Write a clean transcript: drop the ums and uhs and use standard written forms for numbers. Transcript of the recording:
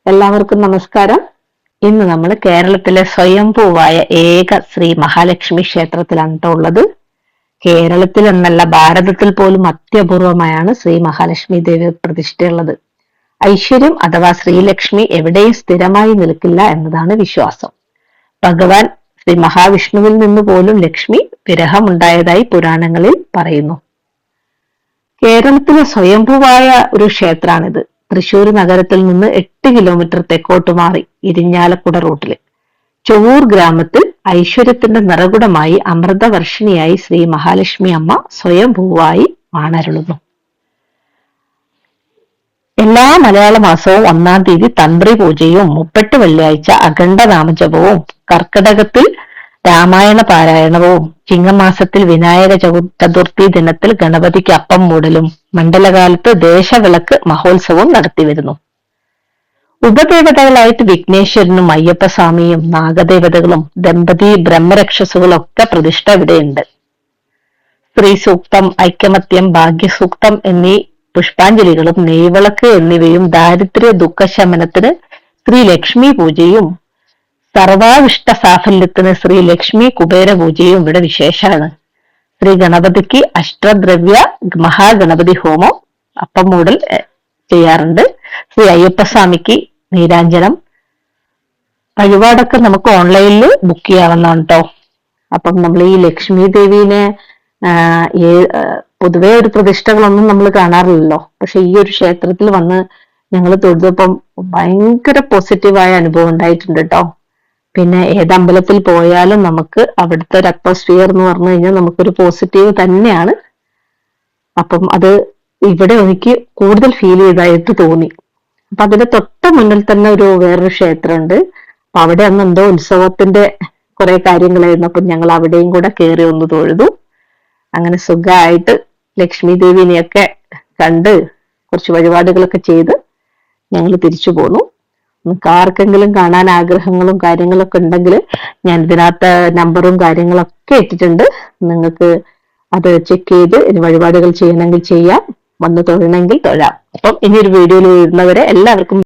എല്ലാവർക്കും നമസ്കാരം. ഇന്ന് നമ്മൾ കേരളത്തിലെ സ്വയംഭൂവായ ഏക ശ്രീ മഹാലക്ഷ്മി ക്ഷേത്രത്തിലാണ് ഉള്ളത്. കേരളത്തിൽ എന്നല്ല, ഭാരതത്തിൽ പോലും അത്യപൂർവമായാണ് ശ്രീ മഹാലക്ഷ്മി ദേവി പ്രതിഷ്ഠയുള്ളത്. ഐശ്വര്യം അഥവാ ശ്രീലക്ഷ്മി എവിടെയും സ്ഥിരമായി നിൽക്കില്ല എന്നതാണ് വിശ്വാസം. ഭഗവാൻ ശ്രീ മഹാവിഷ്ണുവിൽ നിന്ന് പോലും ലക്ഷ്മി വിരഹമുണ്ടായതായി പുരാണങ്ങളിൽ പറയുന്നു. കേരളത്തിലെ സ്വയംഭൂവായ ഒരു ക്ഷേത്രാണിത്. തൃശൂർ നഗരത്തിൽ നിന്ന് 8 കിലോമീറ്റർ തെക്കോട്ട് മാറി ഇരിഞ്ഞാലക്കുട റൂട്ടില് ചൊവ്വൂർ ഗ്രാമത്തിൽ ഐശ്വര്യത്തിന്റെ നിറകുടമായി അമൃതവർഷിണിയായി ശ്രീ മഹാലക്ഷ്മി അമ്മ സ്വയംഭൂവായി ആണരുളുന്നു. എല്ലാ മലയാള മാസവും 1-ാം തീയതി തന്ത്രി പൂജയും 38 വെള്ളിയാഴ്ച അഖണ്ഡ നാമജപവും, കർക്കിടകത്തിൽ രാമായണ പാരായണവും, ചിങ്ങമാസത്തിൽ വിനായക ചതുർത്ഥി ദിനത്തിൽ ഗണപതിക്ക് അപ്പം മൂടലും, മണ്ഡലകാലത്ത് ദേശവിളക്ക് മഹോത്സവവും നടത്തിവരുന്നു. ഉപദേവതകളായിട്ട് വിഘ്നേശ്വരനും അയ്യപ്പസ്വാമിയും നാഗദേവതകളും ദമ്പതി ബ്രഹ്മരക്ഷസുകളും ഒക്കെ പ്രതിഷ്ഠ ഇവിടെയുണ്ട്. സ്ത്രീ സൂക്തം, ഐക്യമത്യം, ഭാഗ്യസൂക്തം എന്നീ പുഷ്പാഞ്ജലികളും നെയ്വിളക്ക് എന്നിവയും, ദാരിദ്ര്യ ദുഃഖശമനത്തിന് ശ്രീ ലക്ഷ്മി പൂജയും, സർവാവിഷ്ട സാഫല്യത്തിന് ശ്രീ ലക്ഷ്മി കുബേര പൂജയും ഇവിടെ വിശേഷമാണ്. ശ്രീ ഗണപതിക്ക് അഷ്ടദ്രവ്യ മഹാഗണപതി ഹോമം, അപ്പം മൂടൽ ചെയ്യാറുണ്ട്. ശ്രീ അയ്യപ്പസ്വാമിക്ക് നീരാഞ്ജനം. വഴിപാടൊക്കെ നമുക്ക് ഓൺലൈനിൽ ബുക്ക് ചെയ്യാവുന്നതാണ് കേട്ടോ. അപ്പം നമ്മൾ ഈ ലക്ഷ്മി ദേവീനെ പൊതുവെ ഒരു പ്രതിഷ്ഠകളൊന്നും നമ്മൾ കാണാറില്ലല്ലോ. പക്ഷെ ഈ ഒരു ക്ഷേത്രത്തിൽ വന്ന് ഞങ്ങൾ തൊഴുതപ്പം ഭയങ്കര പോസിറ്റീവായ അനുഭവം ഉണ്ടായിട്ടുണ്ട് കേട്ടോ. പിന്നെ ഏതമ്പലത്തിൽ പോയാലും നമുക്ക് അവിടുത്തെ ഒരു അറ്റ്മോസ്ഫിയർ എന്ന് പറഞ്ഞു കഴിഞ്ഞാൽ നമുക്കൊരു പോസിറ്റീവ് തന്നെയാണ്. അപ്പം അത് ഇവിടെ എനിക്ക് കൂടുതൽ ഫീൽ ചെയ്തതായിട്ട് തോന്നി. അപ്പൊ അതിന്റെ തൊട്ട മുന്നിൽ തന്നെ വേറൊരു ക്ഷേത്രമുണ്ട്. അപ്പൊ അവിടെ അന്ന് എന്തോ ഉത്സവത്തിന്റെ കുറെ കാര്യങ്ങളായിരുന്നു. അപ്പൊ ഞങ്ങൾ അവിടെയും കൂടെ കയറി ഒന്ന് തൊഴുതു. അങ്ങനെ സുഖമായിട്ട് ലക്ഷ്മി ദേവിനെയൊക്കെ കണ്ട് കുറച്ച് വഴിപാടുകളൊക്കെ ചെയ്ത് ഞങ്ങൾ തിരിച്ചു പോന്നു. നിങ്ങൾക്ക് ആർക്കെങ്കിലും കാണാൻ ആഗ്രഹങ്ങളും കാര്യങ്ങളൊക്കെ ഉണ്ടെങ്കിൽ ഞാൻ ഇതിനകത്ത് നമ്പറും കാര്യങ്ങളൊക്കെ ഇട്ടിട്ടുണ്ട്. നിങ്ങൾക്ക് അത് ചെക്ക് ചെയ്ത് ഇനി വഴിപാടുകൾ ചെയ്യണമെങ്കിൽ ചെയ്യാം, വന്ന് തൊഴണമെങ്കിൽ തൊഴാം. അപ്പം ഇനി ഒരു വീഡിയോയിൽ വരുന്നവരെ എല്ലാവർക്കും